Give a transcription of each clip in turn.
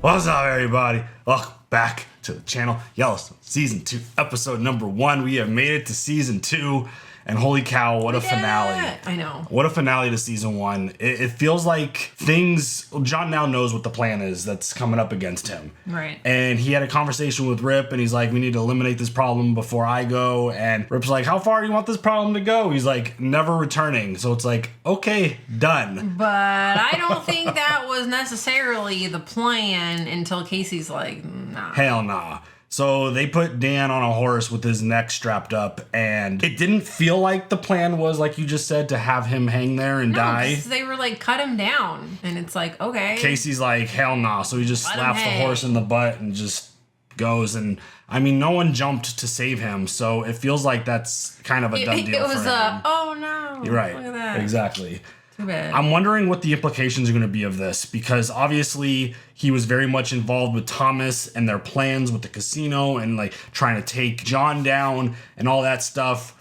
What's up, everybody? Welcome back to the channel. Yellowstone Season 2, Episode number 1. We have made it to Season 2, and holy cow, what a finale. I know. What a finale to Season 1. It feels like John now knows what the plan is that's coming up against him. Right. And he had a conversation with Rip, and he's like, we need to eliminate this problem before I go. And Rip's like, how far do you want this problem to go? He's like, never returning. So it's like, okay, done. But I don't think that was necessarily the plan until Kayce's like, nah. Hell nah. So they put Dan on a horse with his neck strapped up, and it didn't feel like the plan was, like you just said, to have him hang there and die. They were like, cut him down. And it's like, okay. Kayce's like, hell nah. So he just slaps the hang. horse in the butt and just goes. And I mean, no one jumped to save him. So it feels like that's kind of a done deal. It was for him. oh no. You're right. Look at that. Exactly. Too bad. I'm wondering what the implications are going to be of this, because obviously he was very much involved with Thomas and their plans with the casino and like trying to take John down and all that stuff.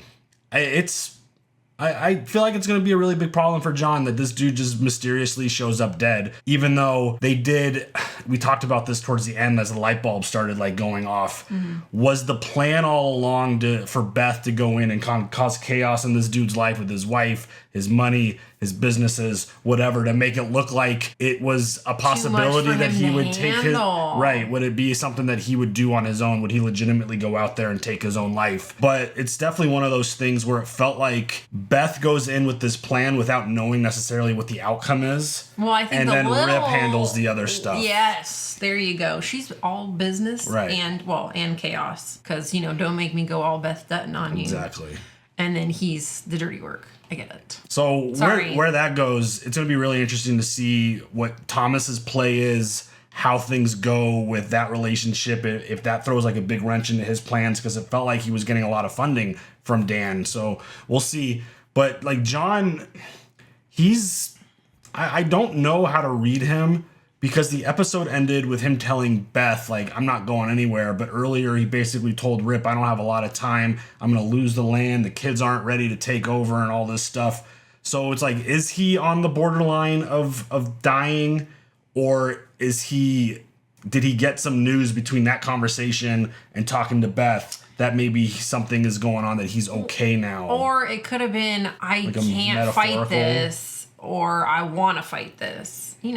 I feel like it's going to be a really big problem for John that this dude just mysteriously shows up dead, even though we talked about this towards the end as the light bulb started like going off. Mm-hmm. Was the plan all along for Beth to go in and cause chaos in this dude's life with his wife, his money, his businesses, whatever, to make it look like it was a possibility that he would take his... Right. Would it be something that he would do on his own? Would he legitimately go out there and take his own life? But it's definitely one of those things where it felt like Beth goes in with this plan without knowing necessarily what the outcome is. Well, I think and then Rip handles the other stuff. Yes, there you go. She's all business, right, and chaos. Because, don't make me go all Beth Dutton on you. Exactly. And then he's the dirty work. I get it. So where that goes, it's going to be really interesting to see what Thomas's play is, how things go with that relationship, if that throws like a big wrench into his plans, because it felt like he was getting a lot of funding from Dan. So we'll see. But like John, I don't know how to read him, because the episode ended with him telling Beth, like, I'm not going anywhere. But earlier he basically told Rip, I don't have a lot of time. I'm going to lose the land. The kids aren't ready to take over and all this stuff. So it's like, is he on the borderline of dying? Or did he get some news between that conversation and talking to Beth that maybe something is going on, that he's okay now? Or it could have been, I can't fight this, or I want to fight this. You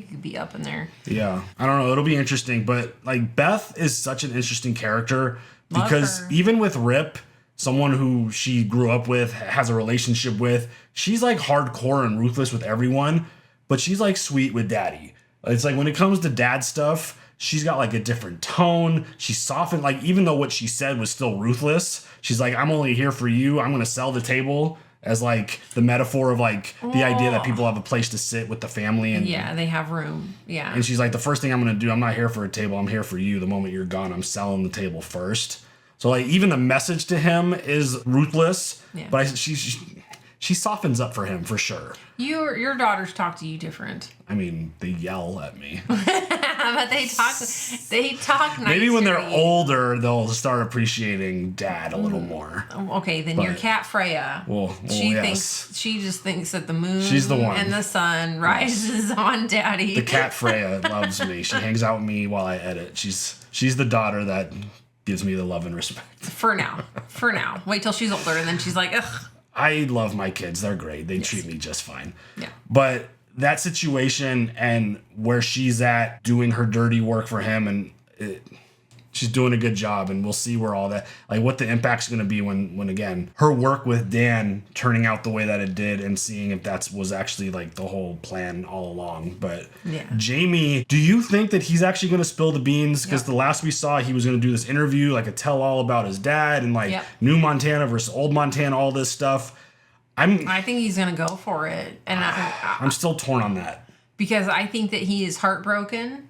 could be up in there. Yeah. I don't know. It'll be interesting. But like, Beth is such an interesting character, because even with Rip, someone who she grew up with, has a relationship with, she's like hardcore and ruthless with everyone, but she's like sweet with Daddy. It's like when it comes to dad stuff, she's got like a different tone. She's softened, like, even though what she said was still ruthless, she's like, I'm only here for you. I'm going to sell the table, as like the metaphor of like the idea that people have a place to sit with the family. And they have room. Yeah. And she's like, the first thing I'm going to do, I'm not here for a table. I'm here for you. The moment you're gone, I'm selling the table first. So like, even the message to him is ruthless, but she softens up for him for sure. Your daughters talk to you different. I mean, they yell at me. But they talk nice. Maybe when they're older, they'll start appreciating Dad a little more. Okay, then your cat Freya. She just thinks that the moon She's the one. and the sun rises on Daddy. The cat Freya loves me. She hangs out with me while I edit. She's the daughter that gives me the love and respect. For now. Wait till she's older, and then she's like, ugh. I love my kids. They're great. They treat me just fine. Yeah. But that situation and where she's at doing her dirty work for him, and she's doing a good job, and we'll see where all that, like, what the impact's going to be when again, her work with Dan turning out the way that it did, and seeing if that was actually like the whole plan all along. But Jamie, do you think that he's actually going to spill the beans? Because the last we saw, he was going to do this interview, like a tell-all about his dad and like new Montana versus old Montana, all this stuff. I think he's going to go for it. And I'm still torn on that. Because I think that he is heartbroken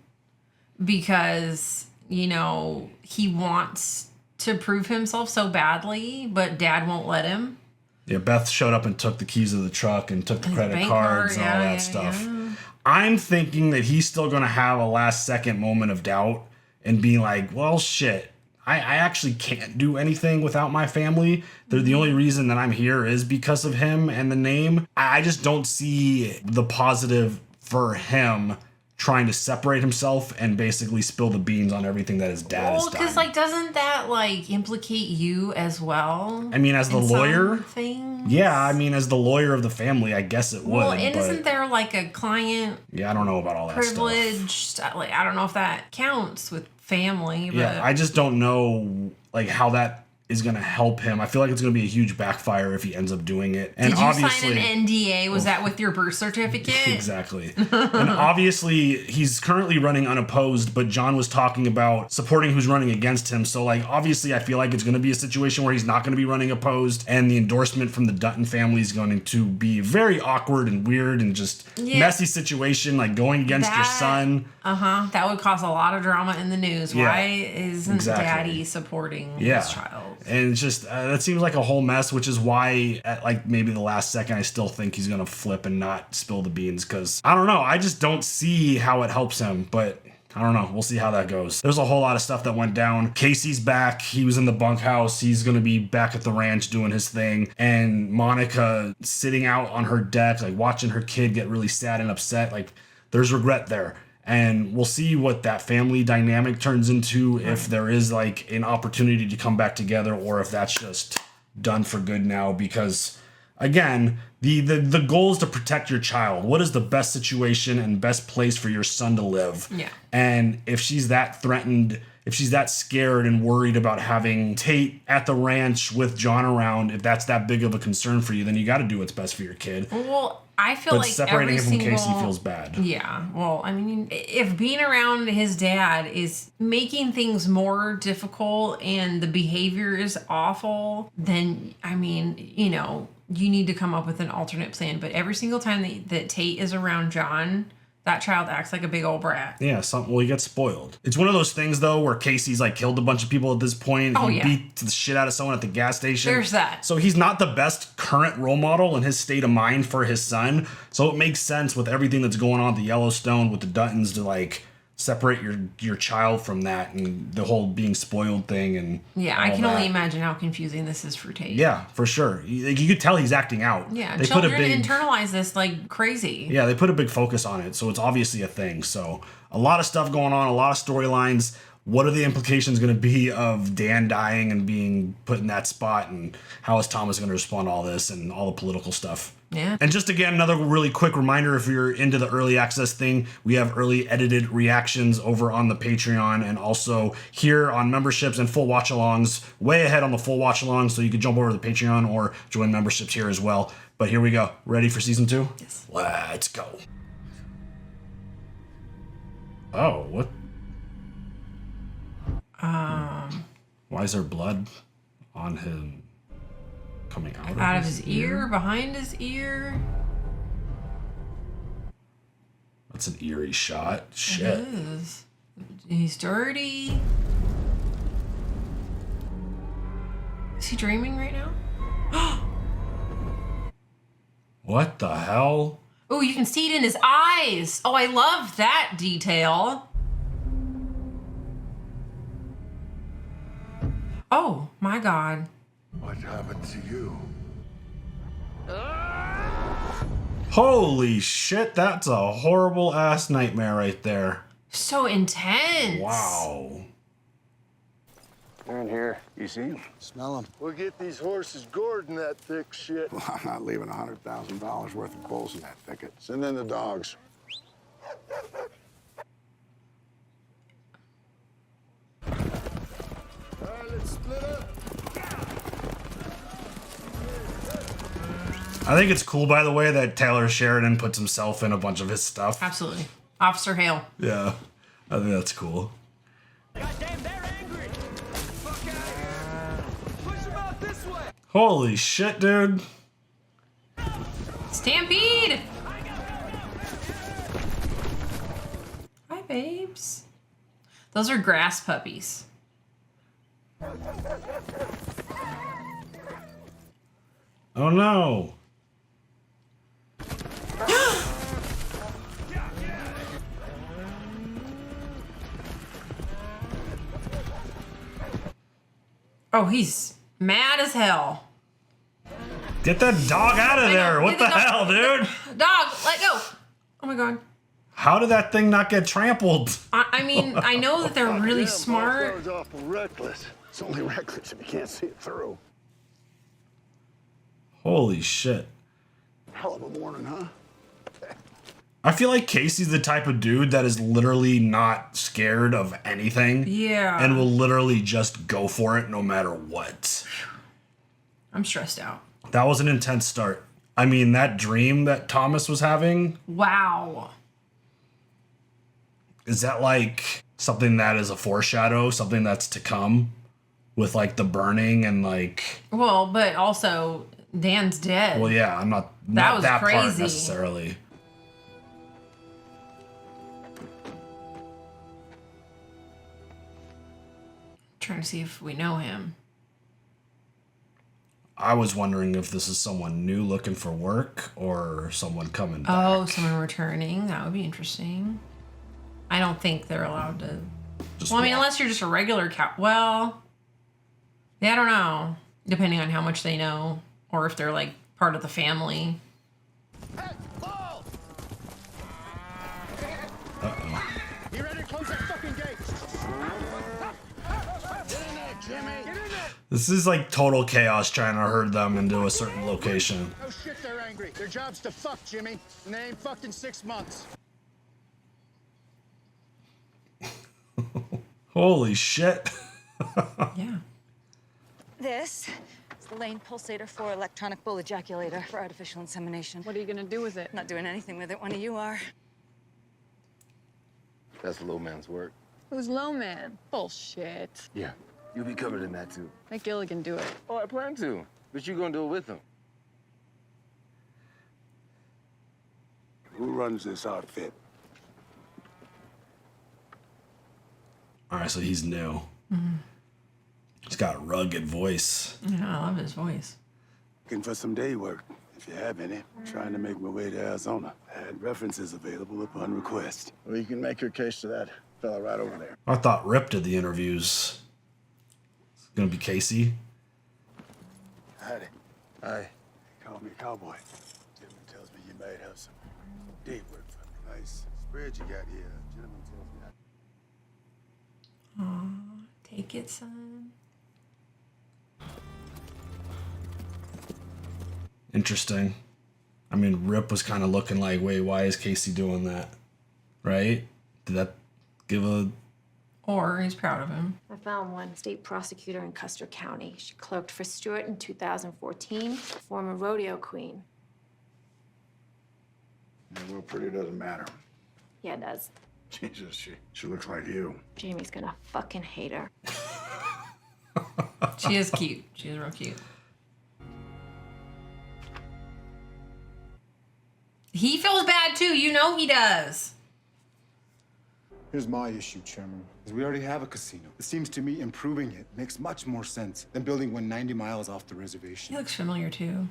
because, he wants to prove himself so badly, but Dad won't let him. Yeah, Beth showed up and took the keys of the truck and took the credit cards and all that stuff. Yeah. I'm thinking that he's still going to have a last second moment of doubt and be like, well, shit, I actually can't do anything without my family. They're the only reason that I'm here is because of him and the name. I just don't see the positive for him trying to separate himself and basically spill the beans on everything that his dad has Well, done. because, like, doesn't that, like, implicate you as well? I mean, as the lawyer? Things? Yeah, I mean, as the lawyer of the family, I guess it would. Well, and isn't there, like, a client yeah, I don't know about all that privilege? Like, I don't know if that counts with family, but... Yeah, I just don't know, like, how that is going to help him. I feel like it's going to be a huge backfire if he ends up doing it. And Did you obviously, sign an NDA? Was that with your birth certificate? Exactly. And obviously, he's currently running unopposed, but John was talking about supporting who's running against him. So, like, obviously, I feel like it's going to be a situation where he's not going to be running opposed, and the endorsement from the Dutton family is going to be very awkward and weird and just messy situation, like going against your son. That would cause a lot of drama in the news. Yeah, Why isn't Daddy supporting his child? And it's just, that seems like a whole mess, which is why at like maybe the last second, I still think he's going to flip and not spill the beans. Because I don't know. I just don't see how it helps him. But I don't know. We'll see how that goes. There's a whole lot of stuff that went down. Kayce's back. He was in the bunkhouse. He's going to be back at the ranch doing his thing. And Monica sitting out on her deck, like watching her kid get really sad and upset. Like there's regret there. And we'll see what that family dynamic turns into, if there is like an opportunity to come back together or if that's just done for good now. Because again, the goal is to protect your child. What is the best situation and best place for your son to live? Yeah. And if she's that threatened, if she's that scared and worried about having Tate at the ranch with John around, if that's that big of a concern for you, then you got to do what's best for your kid. Well, I feel but like separating every him from single... Kayce feels bad. Yeah. Well, I mean, if being around his dad is making things more difficult and the behavior is awful, then, I mean, you know, you need to come up with an alternate plan. But every single time that Tate is around John, that child acts like a big old brat. Yeah, well, he gets spoiled. It's one of those things, though, where Kayce's like killed a bunch of people at this point. He beat the shit out of someone at the gas station. There's that. So he's not the best current role model in his state of mind for his son. So it makes sense with everything that's going on at the Yellowstone with the Duttons to like separate your child from that and the whole being spoiled thing. And yeah, I can only imagine how confusing this is for Tate. Yeah, for sure. You could tell he's acting out. Yeah, they children internalize this like crazy. Yeah, they put a big focus on it, so it's obviously a thing. So a lot of stuff going on, a lot of storylines. What are the implications going to be of Dan dying and being put in that spot, and how is Thomas going to respond to all this and all the political stuff? Yeah. And just again, another really quick reminder, if you're into the early access thing, we have early edited reactions over on the Patreon and also here on memberships and full watch-alongs, way ahead on the full watch-alongs, so you can jump over to the Patreon or join memberships here as well. But here we go. Ready for season 2? Yes. Let's go. Oh, what? Why is there blood on him? Coming out of his ear, behind his ear. That's an eerie shot. Shit. It is. He's dirty. Is he dreaming right now? What the hell? Oh, you can see it in his eyes. Oh, I love that detail. Oh, my God. What happened to you? Holy shit, that's a horrible ass nightmare right there. So intense. Wow. They're in here. You see them? Smell them. We'll get these horses gored in that thick shit. Well, I'm not leaving $100,000 worth of bulls in that thicket. Send in the dogs. All right, let's split up. I think it's cool, by the way, that Taylor Sheridan puts himself in a bunch of his stuff. Absolutely. Officer Hale. Yeah, I think that's cool. Goddamn, they're angry. Fuck out here. Push them out this way. Holy shit, dude. Stampede! Hi, babes. Those are grass puppies. Oh no. Oh, he's mad as hell. Get that dog out of there. What Get the the dog. hell, dude? Dog, let go. Oh my God. How did that thing not get trampled? I mean, I know that they're really smart. That was awful reckless. It's only reckless if you can't see it through. Holy shit. Hell of a morning, huh? I feel like Kayce's the type of dude that is literally not scared of anything. Yeah. And will literally just go for it no matter what. I'm stressed out. That was an intense start. I mean, that dream that Thomas was having, Wow. is that like something that is a foreshadow, something that's to come with like the burning and like... Well, but also Dan's dead. Well, yeah, I'm not That was that part crazy. necessarily. Trying to see if we know him. I was wondering if this is someone new looking for work or someone coming back. Oh, someone returning. That would be interesting. I don't think they're allowed to. Just Well, I mean, walk. unless you're just a regular cow. Well, yeah, I don't know. Depending on how much they know, or if they're like part of the family. Hey, ball! You ready to close that fucking gate? Get in there, Jimmy! Get in there! This is like total chaos trying to herd them into a certain location. Oh shit, they're angry. Their job's to fuck, Jimmy. And they ain't fucked in 6 months. Holy shit. Yeah. This is the Lane Pulsator 4 electronic bull ejaculator for artificial insemination. What are you gonna do with it? Not doing anything with it. One of you are. That's the low man's work. Who's low man? Bullshit. Yeah, you'll be covered in that too. Let Gilligan do it. Oh, I plan to, but you gonna do it with him. Who runs this outfit? All right, so he's new. He's got a rugged voice. Yeah, I love his voice. Looking for some day work, if you have any. Trying to make my way to Arizona. Had references available upon request. Well, you can make your case to that fella right over there. I thought Rip did the interviews. It's gonna be Kayce. Howdy. Aye. They call me Cowboy. Gentleman tells me you might have some day work for me. Nice spread you got here. Gentleman tells me Take it, son. Interesting. I mean, Rip was kind of looking like, wait, why is Kayce doing that? Right? Did that give a... Or he's proud of him. I found one state prosecutor in Custer County. She clerked for Stewart in 2014, former rodeo queen. Yeah, well, pretty doesn't matter. Yeah, it does. Jesus, she looks like you. Jamie's gonna fucking hate her. She is cute. She is real cute. He feels bad too. You know he does. Here's my issue, Chairman, is we already have a casino. It seems to me improving it makes much more sense than building one 90 miles off the He reservation. looks familiar too.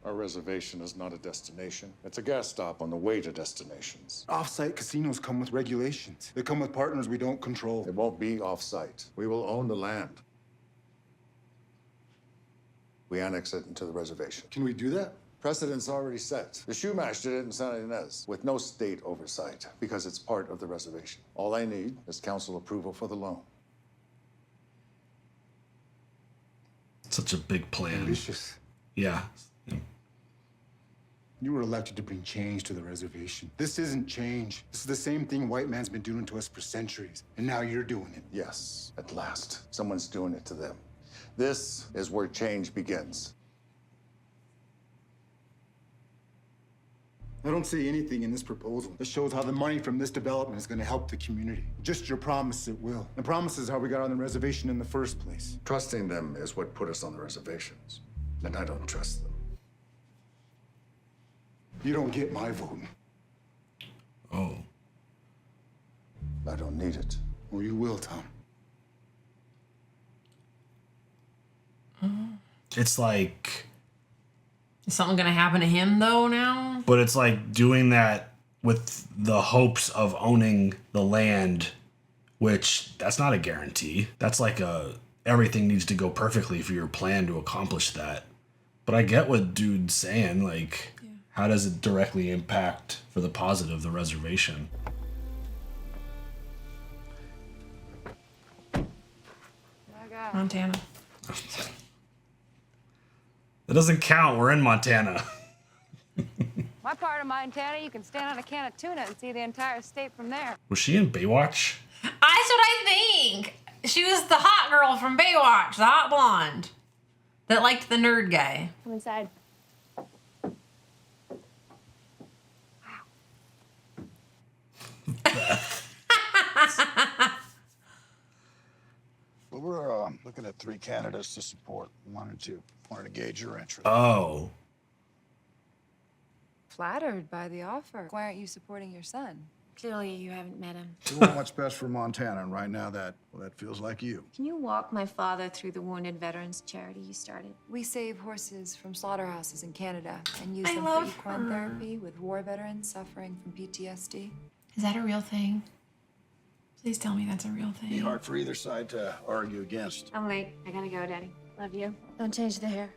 Our reservation is not a destination. It's a gas stop on the way to destinations. Off-site casinos come with regulations. They come with partners we don't control. It won't be off-site. We will own the land. We annex it into the reservation. Can we do that? Precedent's already set. The Shumash did it in Santa Ynez with no state oversight because it's part of the reservation. All I need is council approval for the loan. Such a big plan. Ambitious. Yeah. You were elected to bring change to the reservation. This isn't change. This is the same thing white man's been doing to us for centuries, and now you're doing it. Yes, at last, someone's doing it to them. This is where change begins. I don't see anything in this proposal that shows how the money from this development is going to help the community. Just your promise it will. The promise is how we got on the reservation in the first place. Trusting them is what put us on the reservations, and I don't trust them. You don't get my vote. Oh. I don't need it. Or you will, Tom. It's like... Is something gonna happen to him though now? But it's like doing that with the hopes of owning the land, which that's not a guarantee. That's like everything needs to go perfectly for your plan to accomplish that. But I get what dude's saying. Like, How does it directly impact for the positive the reservation? Montana. That doesn't count. We're in Montana. My part of Montana, you can stand on a can of tuna and see the entire state from there. Was she in Baywatch? That's what I think. She was the hot girl from Baywatch, the hot blonde that liked the nerd guy. Come inside. Well, we're looking at 3 candidates to support. Wanted to gauge your interest. Oh. Flattered by the offer. Why aren't you supporting your son? Clearly, you haven't met him. Doing what's best for Montana, and right now that feels like you. Can you walk my father through the wounded veterans charity you started? We save horses from slaughterhouses in Canada and use I them for love equine her. therapy with war veterans suffering from PTSD. Is that a real thing? Please tell me that's a real Be thing. hard for either side to argue against. I'm late. I gotta go, Daddy. Love you. Don't change the hair.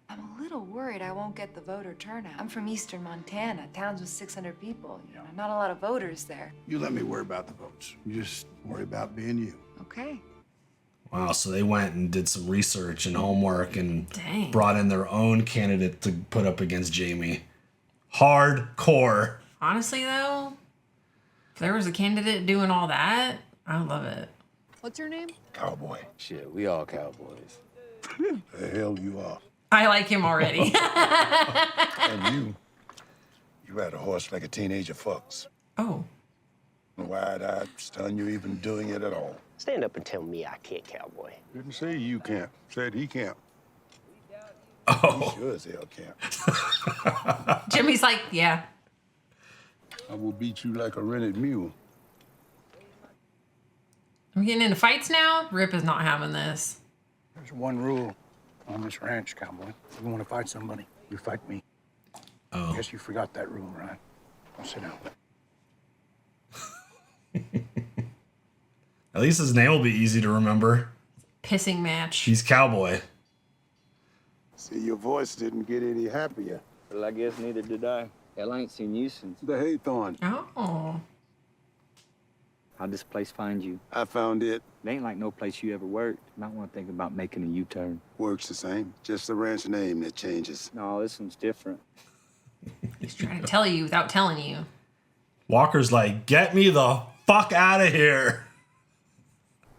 I'm a little worried I won't get the voter turnout. I'm from eastern Montana, towns with 600 people. You know, not a lot of voters there. You let me worry about the votes. You just worry about being you. Okay. Wow, so they went and did some research and homework and Dang. brought in their own candidate to put up against Jamie. Hardcore. Honestly, though, if there was a candidate doing all that, I would love it. What's your name? Cowboy. Shit, we all cowboys. The hell you are. I like him already. And you ride a horse like a teenager fucks. Oh. Wide-eyed, stun you even doing it at all. Stand up and tell me I can't, cowboy. Didn't say you can't. Said he can't. Oh. He sure as hell can't. Jimmy's like, yeah. I will beat you like a rented mule. Are we getting into fights now? Rip is not having this. There's one rule on this ranch, cowboy. If you want to fight somebody, you fight me. Oh. Guess you forgot that rule, right? Now sit down. At least his name will be easy to remember. Pissing match. He's Cowboy. See, your voice didn't get any happier. Well, I guess neither did I. Hell, I ain't seen you since. The Haythorn. Oh. How'd this place find you? I found it. It ain't like no place you ever worked. Might want to think about making a U-turn. Works the same. Just the ranch name that changes. No, this one's different. He's trying to tell you without telling you. Walker's like, get me the fuck out of here.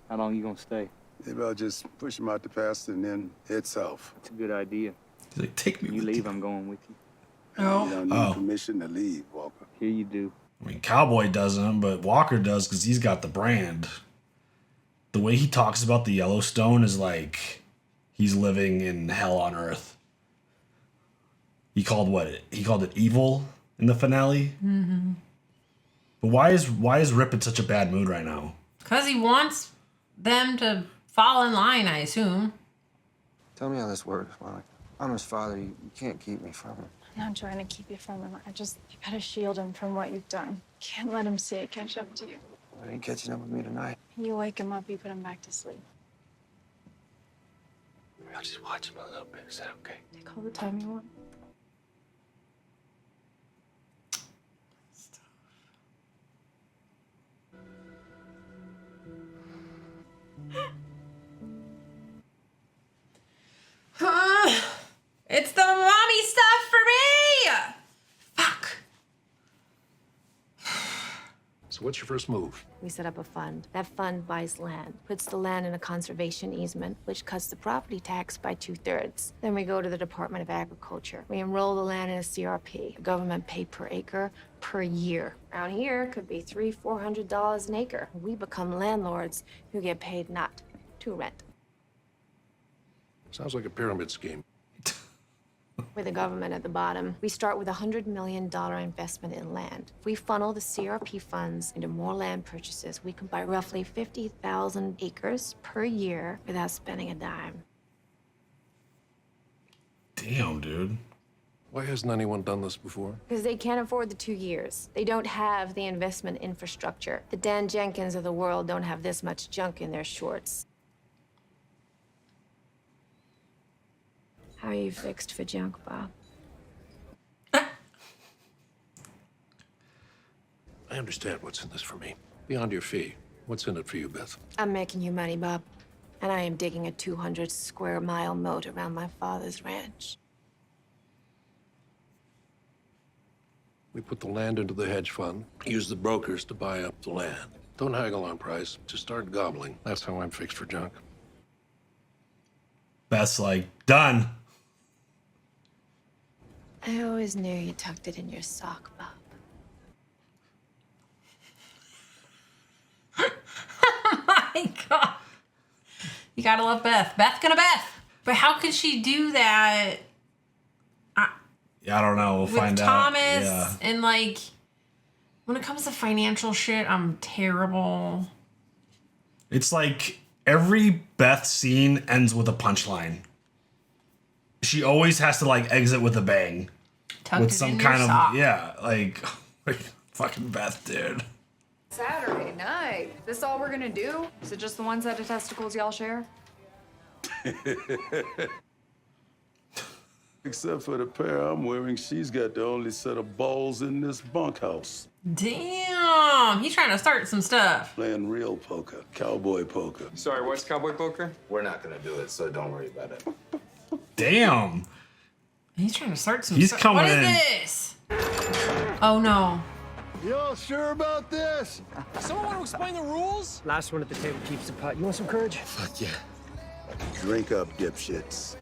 How long you gonna stay? Maybe I'll just push him out the pasture and then head south. That's a good idea. He's like, take me When you with leave, you. I'm going with you. You don't need Oh. permission to leave, Walker. Here you do. I mean, Cowboy doesn't, but Walker does because he's got the brand. The way he talks about the Yellowstone is like he's living in hell on earth. He called it evil in the finale. Mm-hmm. But why is Rip in such a bad mood right now? Because he wants them to fall in line, I assume. Tell me how this works, Monica. I'm his father. You can't keep me from him. I'm not trying to keep you from him. You gotta shield him from what you've done. Can't let him see it catch up to you. It ain't catching up with me tonight. You wake him up, you put him back to sleep. I'll just watch him a little bit. Is that okay? Take all the time you want. It's the mommy stuff for me! Fuck. So what's your first move? We set up a fund. That fund buys land, puts the land in a conservation easement, which cuts the property tax by 2/3. Then we go to the Department of Agriculture. We enroll the land in a CRP. The government pay per acre per year. Around here, it could be $300-400 an acre. We become landlords who get paid not to rent. Sounds like a pyramid scheme. With the government at the bottom, we start with a $100 million investment in land. If we funnel the CRP funds into more land purchases, we can buy roughly 50,000 acres per year without spending a dime. Damn, dude. Why hasn't anyone done this before? Because they can't afford the 2 years. They don't have the investment infrastructure. The Dan Jenkins of the world don't have this much junk in their shorts. How are you fixed for junk, Bob? I understand what's in this for me. Beyond your fee, what's in it for you, Beth? I'm making you money, Bob. And I am digging a 200 square mile moat around my father's ranch. We put the land into the hedge fund, use the brokers to buy up the land. Don't haggle on price, just start gobbling. That's how I'm fixed for junk. Beth's like, done. I always knew you tucked it in your sock, Bob. Oh my God. You gotta love Beth. Beth gonna Beth. But how could she do that? Yeah, I don't know. We'll with find Thomas out. Yeah. and like, when it comes to financial shit, I'm terrible. It's like every Beth scene ends with a punchline. She always has to like exit with a bang. Tucked with it some in kind your of sock. yeah, like fucking Beth, dude. Saturday night. This all we're gonna do? Is it just the one set of testicles y'all share? Except for the pair I'm wearing, she's got the only set of balls in this bunkhouse. Damn, he's trying to start some stuff. Playing real poker, cowboy poker. Sorry, what's cowboy poker? We're not gonna do it, so don't worry about it. Damn. He's trying to start some He's stuff. coming What is in. this? Oh no. Y'all sure about this? Someone want to explain the rules? Last one at the table keeps the pot. You want some courage? Fuck yeah. Drink up, dipshits.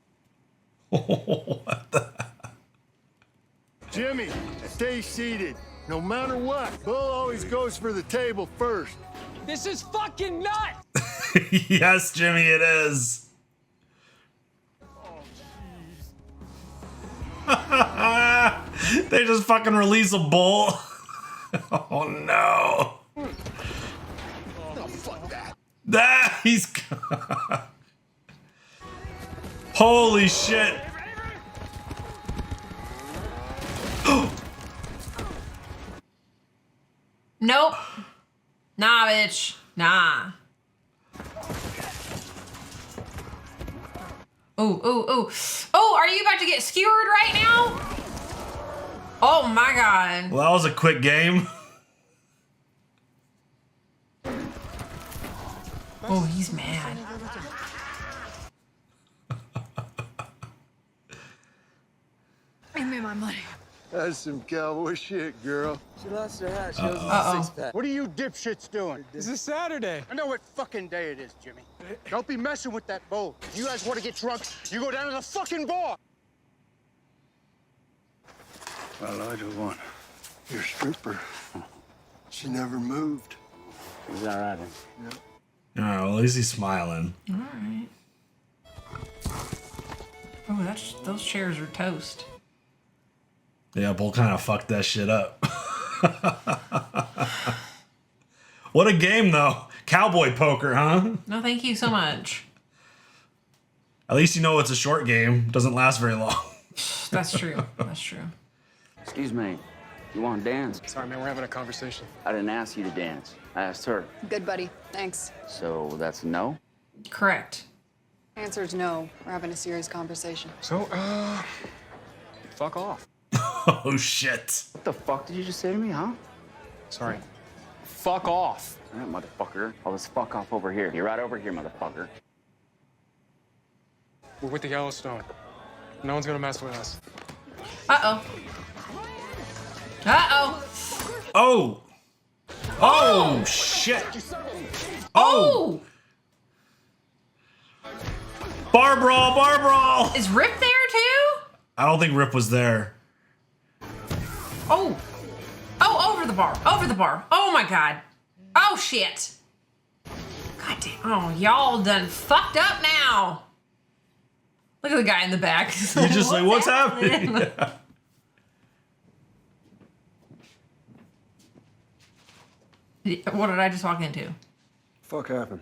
Jimmy, stay seated. No matter what, Bull always goes for the table first. This is fucking nuts! Yes, Jimmy, it is. They just fucking release a bull. Oh no. Oh, fuck that. Ah, he's holy shit. Nope. Nah, bitch. Nah. Ooh, ooh, ooh. Oh, are you about to get skewered right now? Oh my God. Well, that was a quick game. Oh, he's mad. Give me my money. That's some cowboy shit, girl. She lost her hat. She Uh-oh. owes us a Uh-oh. six-pack. What are you dipshits doing? This is Saturday. I know what fucking day it is, Jimmy. Don't be messing with that bowl. If you guys want to get drunk, you go down to the fucking bar. Well, I do one. Your stripper. She never moved. Is that right? Oh, well, at least he's smiling. All right. Oh, those chairs are toast. Yeah, Bull kind of fucked that shit up. What a game, though. Cowboy poker, huh? No, thank you so much. At least you know it's a short game. Doesn't last very long. That's true. That's true. Excuse me. You want to dance? Sorry, man, we're having a conversation. I didn't ask you to dance. I asked her. Good, buddy. Thanks. So that's a no? Correct. Answer is no. We're having a serious conversation. So, fuck off. Oh, shit. What the fuck did you just say to me, huh? Sorry. Fuck off. All right, motherfucker. All this fuck off over here. You're right over here, motherfucker. We're with the Yellowstone. No one's gonna mess with us. Uh-oh. Uh-oh. Oh. Oh, shit. Oh! Bar brawl, bar brawl. Is Rip there too? I don't think Rip was there. Oh. Oh, over the bar. Over the bar. Oh my God. Oh shit. God damn. Oh, y'all done fucked up now. Look at the guy in the back. You're just like, what's happening? What did I just walk into? Fuck happened?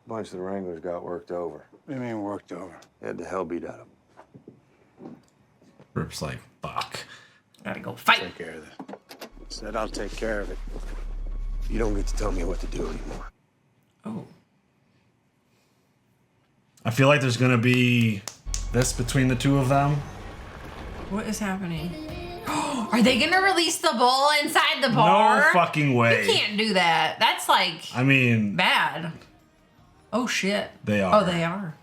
A bunch of the Wranglers got worked over. What do you mean worked over? They had the hell beat out of them. Rip's like, fuck. Gotta go fight. Take care of this. Said I'll take care of it. You don't get to tell me what to do anymore. Oh. I feel like there's gonna be this between the two of them. What is happening? Are they gonna release the bull inside the bar? No fucking way. You can't do that. That's like I mean, bad. Oh shit. They are. Oh, they are.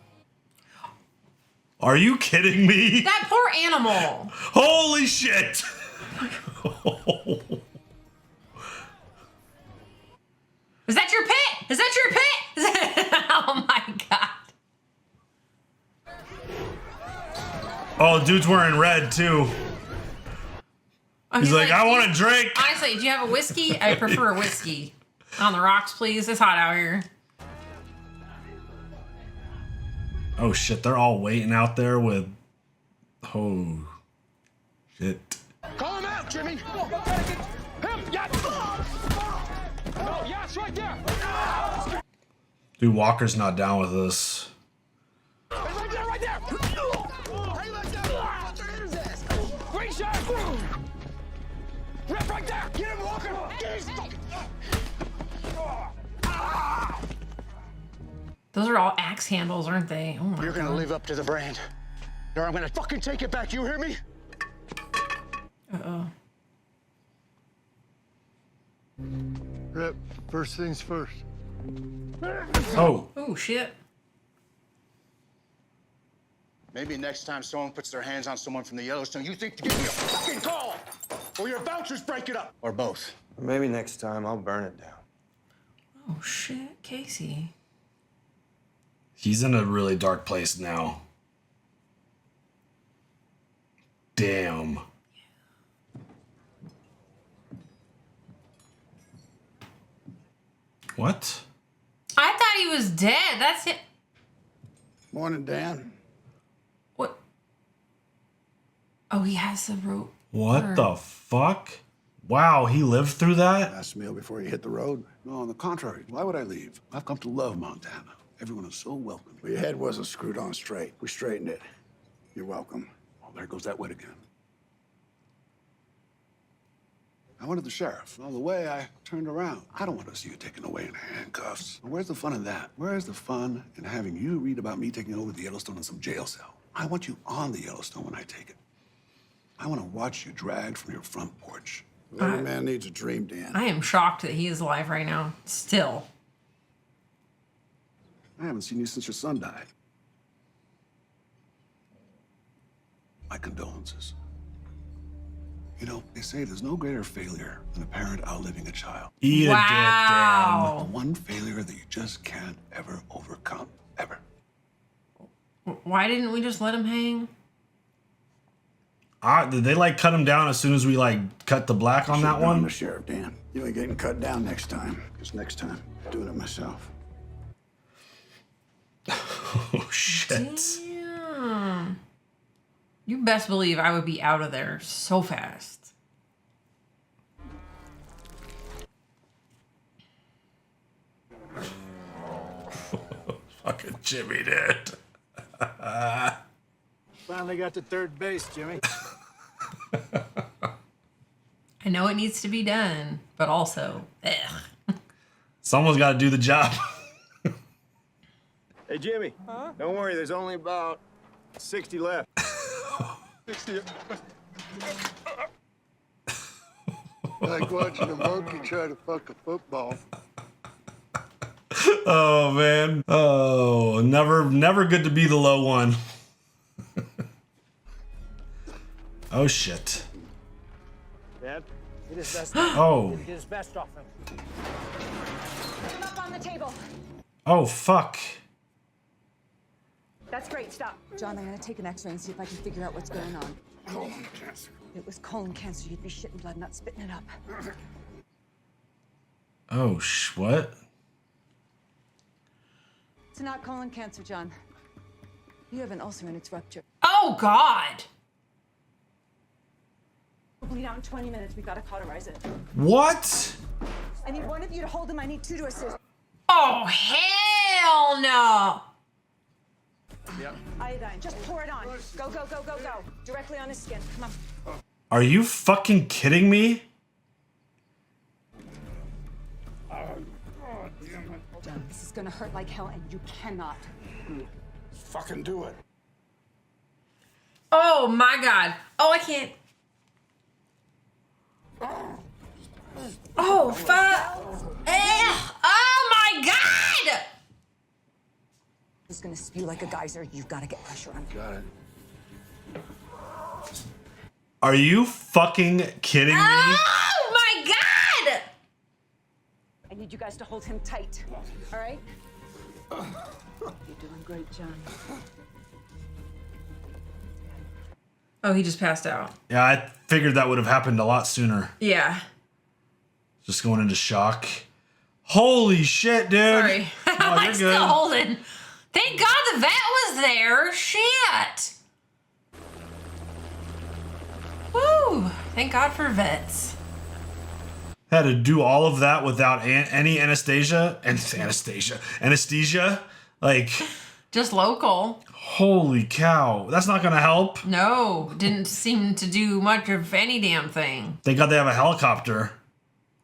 Are you kidding me? That poor animal. Holy shit. Is that your pet? Is that your pet? Oh my god. Oh, dude's wearing red too. Oh, he's like, I want a drink. Honestly, do you have a whiskey? I prefer a whiskey. On the rocks, please. It's hot out here. Oh shit, they're all waiting out there with. Oh shit. Call him out, Jimmy. Him, yeah. No, yeah, it's right there. Dude, Walker's not down with this. Right there, right there. Great shot. Rip right there. Get him, Walker. Get his... Those are all axe handles, aren't they? Oh my You're gonna god. live up to the brand, or I'm gonna fucking take it back. You hear me? Uh-oh. Rip, first things first. Oh. Oh shit. Maybe next time someone puts their hands on someone from the Yellowstone, you think to give me a fucking call, or your vouchers break it up, or both. Maybe next time I'll burn it down. Oh shit, Kayce. He's in a really dark place now. Damn. What? I thought he was dead. That's it. Morning, Dan. What? Oh, he has the rope. What the fuck? Wow, he lived through that? Last meal before you hit the road? No, on the contrary. Why would I leave? I've come to love Montana. Everyone is so welcome. Well, your head wasn't screwed on straight. We straightened it. You're welcome. Well, there goes that wit again. I wanted the sheriff. On the way, I turned around. I don't want to see you taken away in handcuffs. Where's the fun in that? Where's the fun in having you read about me taking over the Yellowstone in some jail cell? I want you on the Yellowstone when I take it. I want to watch you dragged from your front porch. Every man needs a dream, Dan. I am shocked that he is alive right now. Still. I haven't seen you since your son died. My condolences. You know, they say there's no greater failure than a parent outliving a child. Eat a dick, Wow. The one failure that you just can't ever overcome, ever. Why didn't we just let him hang? Did they like cut him down as soon as we like cut the black on that I'm one? the sheriff, Dan. You ain't getting cut down next time. Because next time, I'm doing it myself. Oh shit. Damn. You best believe I would be out of there so fast. Fucking Jimmy did. Finally got to third base, Jimmy. I know it needs to be done, but also, ugh. Someone's got to do the job. Hey, Jimmy. Huh? Don't worry, there's only about 60 left. 60. Like watching a monkey try to fuck a football. Oh man. Oh, never good to be the low one. Oh shit. Dad, get his vest Oh. Get his vest off him. Put him up on the table. Oh fuck. That's great. Stop. John, I'm gonna take an x-ray and see if I can figure out what's going on. Colon cancer. If it was colon cancer, you'd be shitting blood, not spitting it up. Oh what? It's not colon cancer, John. You have an ulcer and it's ruptured. Oh God. We'll bleed out in 20 minutes. We gotta cauterize it. What? I need one of you to hold him. I need two to assist. Oh hell no. Yeah. Iodine. Just pour it on. Go, go, go, go, go. Directly on his skin. Come on. Are you fucking kidding me? John, this is gonna hurt like hell, and you cannot. Fucking do it. Oh my God. Oh, I can't. Oh, fuck. Oh my God. It's gonna spew like a geyser. You've got to get pressure on. Got it. Are you fucking kidding me? Oh my God. I need you guys to hold him tight. All right? You're doing great, John. Oh, he just passed out. Yeah, I figured that would have happened a lot sooner. Yeah. Just going into shock. Holy shit, dude. Sorry. Oh, you're I'm good. still holding. Thank God the vet was there. Shit. Woo. Thank God for vets. Had to do all of that without any anesthesia. Anesthesia. Like, just local. Holy cow. That's not going to help. No, didn't seem to do much of any damn thing. Thank God they have a helicopter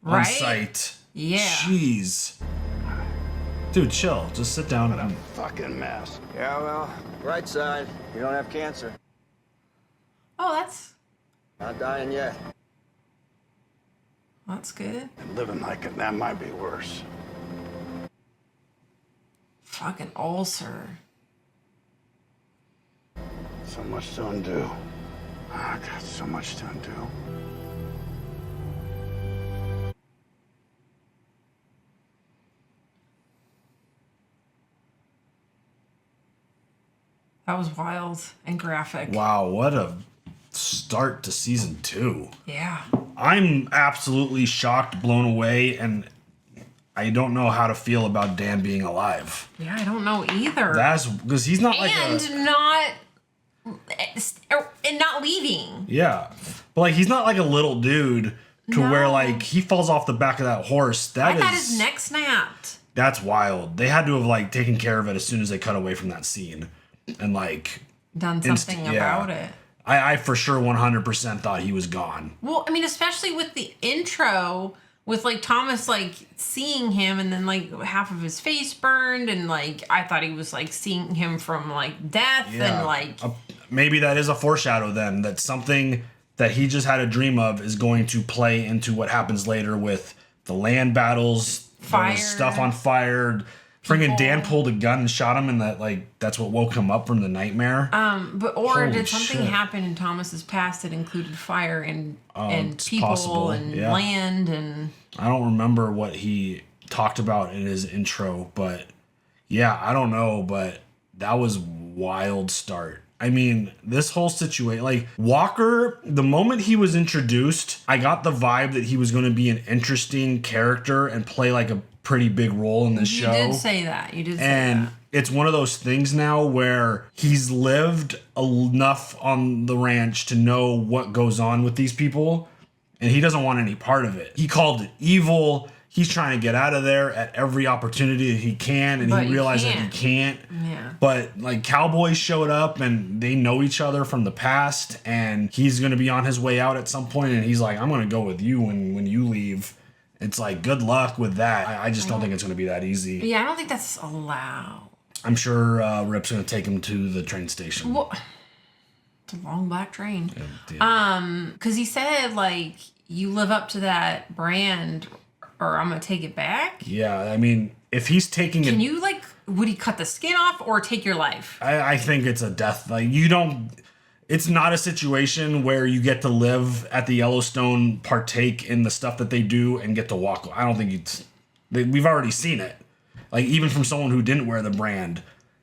on Right? site. Yeah. Jeez. Dude, chill. Just sit down. What a fucking mess. Yeah, well, right side, you don't have cancer. Oh, that's Not dying yet. good. And living like it, that might be worse. Fucking ulcer. So much to undo. I got so much to undo. That was wild and graphic. Wow, what a start to season 2. Yeah. I'm absolutely shocked, blown away, and I don't know how to feel about Dan being alive. Yeah, I don't know either. That's because he's not like and not leaving. Yeah. But like he's not like a little dude to where like he falls off the back of that horse. I thought his neck snapped. That's wild. They had to have like taken care of it as soon as they cut away from that scene. And like Done something about it. I for sure 100% thought he was gone. Well, I mean, especially with the intro, with like Thomas like seeing him and then like half of his face burned, and like I thought he was like seeing him from like death and like maybe that is a foreshadow then that something that he just had a dream of is going to play into what happens later with the land battles, fire, stuff on fire. Friggin' Dan pulled a gun and shot him, and that's what woke him up from the nightmare. Or did something shit. happen in Thomas's past that included fire and It's people possible, and yeah. land and I don't remember what he talked about in his intro, but yeah, I don't know, but that was wild start. I mean, this whole situation, like Walker, the moment he was introduced, I got the vibe that he was going to be an interesting character and play like a pretty big role in this show. You did say that. You did say And that. it's one of those things now where he's lived enough on the ranch to know what goes on with these people, and he doesn't want any part of it. He called it evil. He's trying to get out of there at every opportunity that he can, and he realized that he can't. Yeah. But like cowboys showed up and they know each other from the past, and he's going to be on his way out at some point, and he's like, I'm going to go with you when you leave. It's like, good luck with that. I just don't think it's going to be that easy. Yeah, I don't think that's allowed. I'm sure Rip's going to take him to the train station. Well, it's a long black train. Because he said, like, you live up to that brand or I'm going to take it back. Yeah, I mean, if he's taking it... Can you, like, would he cut the skin off or take your life? I think it's a death. Like, you don't... It's not a situation where you get to live at the Yellowstone, partake in the stuff that they do, and get to walk. I don't think we've already seen it. Like, even from someone who didn't wear the brand.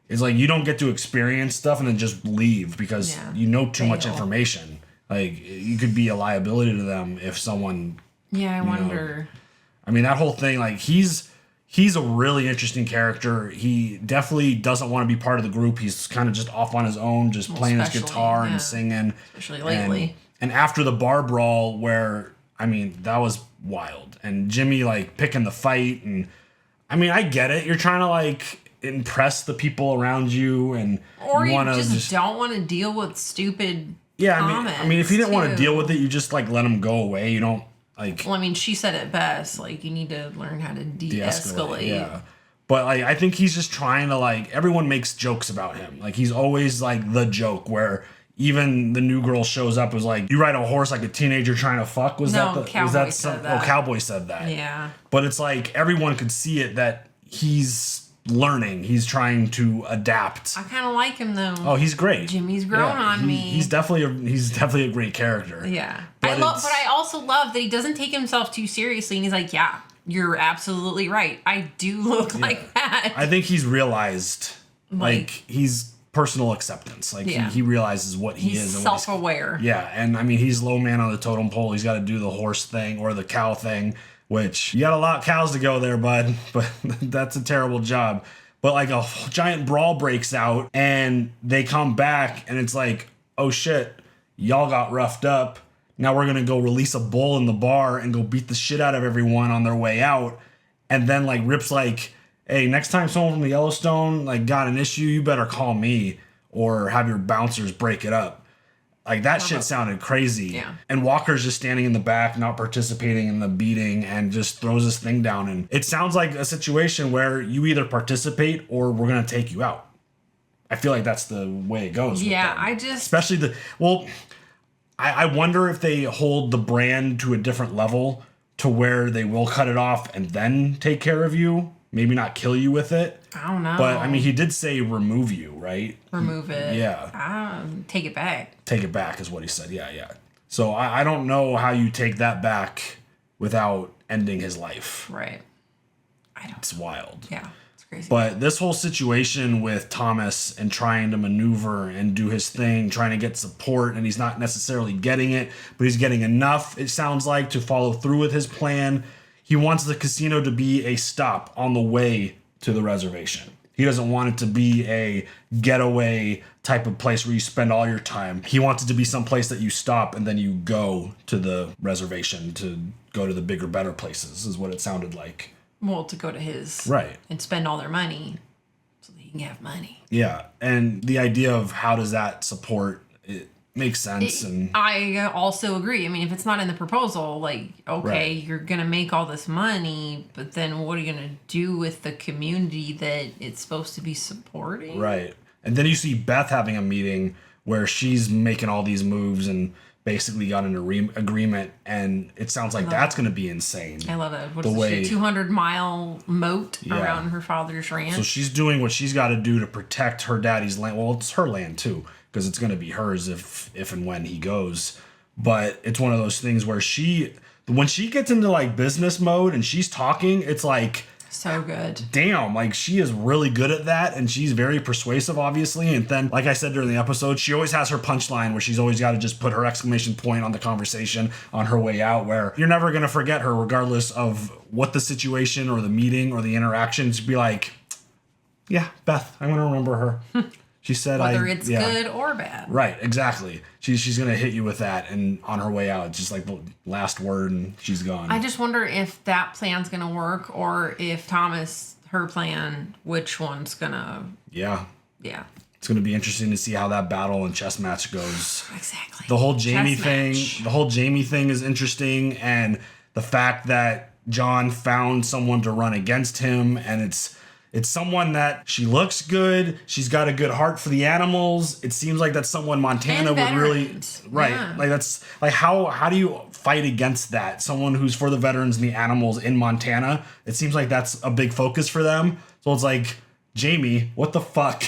It's like, you don't get to experience stuff and then just leave because you know too much information. Like, you could be a liability to them if someone... Yeah, I wonder. I mean, that whole thing, like, he's a really interesting character. He definitely doesn't want to be part of the group. He's kind of just off on his own, just playing his guitar and singing. Especially lately. And after the bar brawl where, I mean, that was wild. And Jimmy, like, picking the fight. And, I mean, I get it. You're trying to, like, impress the people around you. And Or you want to just don't want to deal with stupid comments, I mean, if you didn't want to deal with it, you just, like, let him go away. You don't, like... Well, I mean, she said it best. Like, you need to learn how to de-escalate. Yeah. But like, I think he's just trying to like, everyone makes jokes about him. Like he's always like the joke where even the new girl shows up was like, you ride a horse like a teenager trying to fuck. Cowboy said that. Oh, Cowboy said that. Yeah. But it's like everyone could see it that he's learning. He's trying to adapt. I kind of like him though. Oh, he's great. Jimmy's grown on me. He's definitely a great character. Yeah. But I also love that he doesn't take himself too seriously, and he's like, yeah, you're absolutely right. I do look like that. I think he's realized like he's personal acceptance. Like he realizes what he is. He's self-aware. Yeah, and I mean he's low man on the totem pole. He's got to do the horse thing or the cow thing, which you got a lot of cows to go there, bud. But that's a terrible job. But like a giant brawl breaks out, and they come back, and it's like, oh shit, y'all got roughed up. Now we're gonna go release a bull in the bar and go beat the shit out of everyone on their way out. And then like Rip's like, hey, next time someone from the Yellowstone like got an issue, you better call me or have your bouncers break it up. Like that shit sounded crazy. Yeah. And Walker's just standing in the back, not participating in the beating, and just throws this thing down. And it sounds like a situation where you either participate or we're gonna take you out. I feel like that's the way it goes. Yeah, especially I wonder if they hold the brand to a different level to where they will cut it off and then take care of you. Maybe not kill you with it. I don't know. But I mean, he did say remove you, right? Remove it. Yeah. Take it back. Take it back is what he said. Yeah. So I don't know how you take that back without ending his life. Right. It's wild. Yeah. It's crazy. But this whole situation with Thomas and trying to maneuver and do his thing, trying to get support, and he's not necessarily getting it, but he's getting enough, it sounds like, to follow through with his plan. He wants the casino to be a stop on the way to the reservation. He doesn't want it to be a getaway type of place where you spend all your time. He wants it to be some place that you stop and then you go to the reservation to go to the bigger, better places, is what it sounded like. Well, to go to his. Right. And spend all their money so that he can have money. Yeah. And the idea of how does that support it makes sense. And I also agree. I mean, if it's not in the proposal, like, okay, Right. you're going to make all this money, but then what are you going to do with the community that it's supposed to be supporting? Right. And then you see Beth having a meeting where she's making all these moves and basically got an agreement, and it sounds like that's going to be insane. I love it. What is this shit? 200-mile moat around her father's ranch. So she's doing what she's got to do to protect her daddy's land. Well, it's her land too, because it's going to be hers if and when he goes. But it's one of those things where when she gets into like business mode and she's talking, it's like, so good. Damn, like she is really good at that, and she's very persuasive, obviously. And then, like I said during the episode, she always has her punchline where she's always got to just put her exclamation point on the conversation on her way out, where you're never going to forget her regardless of what the situation or the meeting or the interaction. Just be like, yeah, Beth, I'm going to remember her. She said, whether it's good or bad. Right, exactly. She's going to hit you with that, and on her way out, it's just like the last word, and she's gone. I just wonder if that plan's going to work, or if Thomas, her plan, which one's going to... Yeah. Yeah. It's going to be interesting to see how that battle and chess match goes. Exactly. The whole Jamie thing is interesting, and the fact that John found someone to run against him, and it's someone that she looks good. She's got a good heart for the animals. It seems like that's someone Montana would really, right. Yeah. Like that's like, how do you fight against that? Someone who's for the veterans and the animals in Montana. It seems like that's a big focus for them. So it's like, Jamie, what the fuck?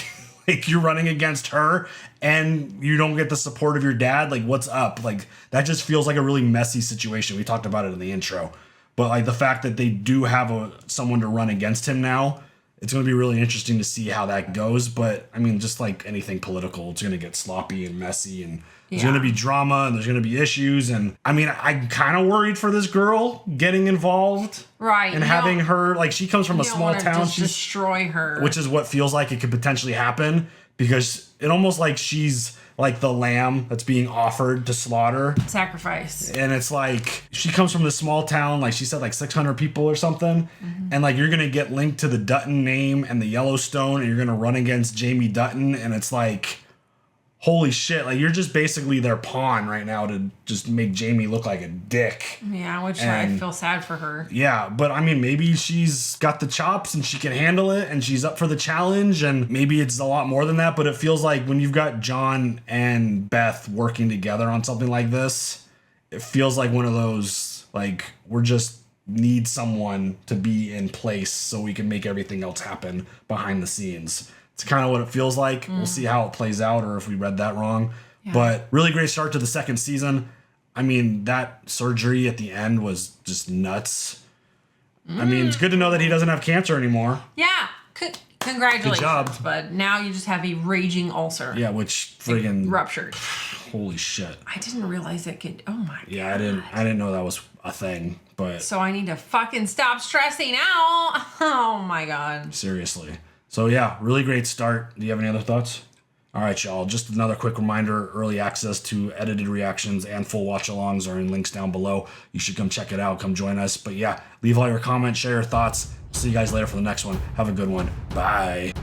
Like you're running against her and you don't get the support of your dad. Like what's up? Like that just feels like a really messy situation. We talked about it in the intro, but like the fact that they do have someone to run against him now, it's going to be really interesting to see how that goes. But I mean, just like anything political, it's going to get sloppy and messy, and there's going to be drama and there's going to be issues. And I mean, I'm kind of worried for this girl getting involved. Right. And having her, like, she comes from a small town. She's destroy her. Which is what feels like it could potentially happen, because it almost like she's like the lamb that's being offered to slaughter. Sacrifice. And it's like, she comes from this small town, like she said, like 600 people or something. Mm-hmm. And like, you're going to get linked to the Dutton name and the Yellowstone, and you're going to run against Jamie Dutton. And it's like, holy shit, like you're just basically their pawn right now to just make Jamie look like a dick. Yeah, which I feel sad for her. Yeah, but I mean, maybe she's got the chops and she can handle it and she's up for the challenge, and maybe it's a lot more than that, but it feels like when you've got John and Beth working together on something like this, it feels like one of those, like, we're just need someone to be in place so we can make everything else happen behind the scenes. It's kind of what it feels like. We'll see how it plays out or if we read that wrong. Yeah. But really great start to the second season. I mean, that surgery at the end was just nuts. I mean, it's good to know that he doesn't have cancer anymore. Yeah. Congratulations. Good job. But now you just have a raging ulcer. Yeah, which friggin' ruptured. Holy shit. I didn't realize it could. Oh my god. Yeah, I didn't know that was a thing. But so I need to fucking stop stressing out. Oh my god. Seriously. So yeah, really great start. Do you have any other thoughts? All right, y'all. Just another quick reminder, early access to edited reactions and full watch-alongs are in links down below. You should come check it out. Come join us. But yeah, leave all your comments, share your thoughts. See you guys later for the next one. Have a good one. Bye.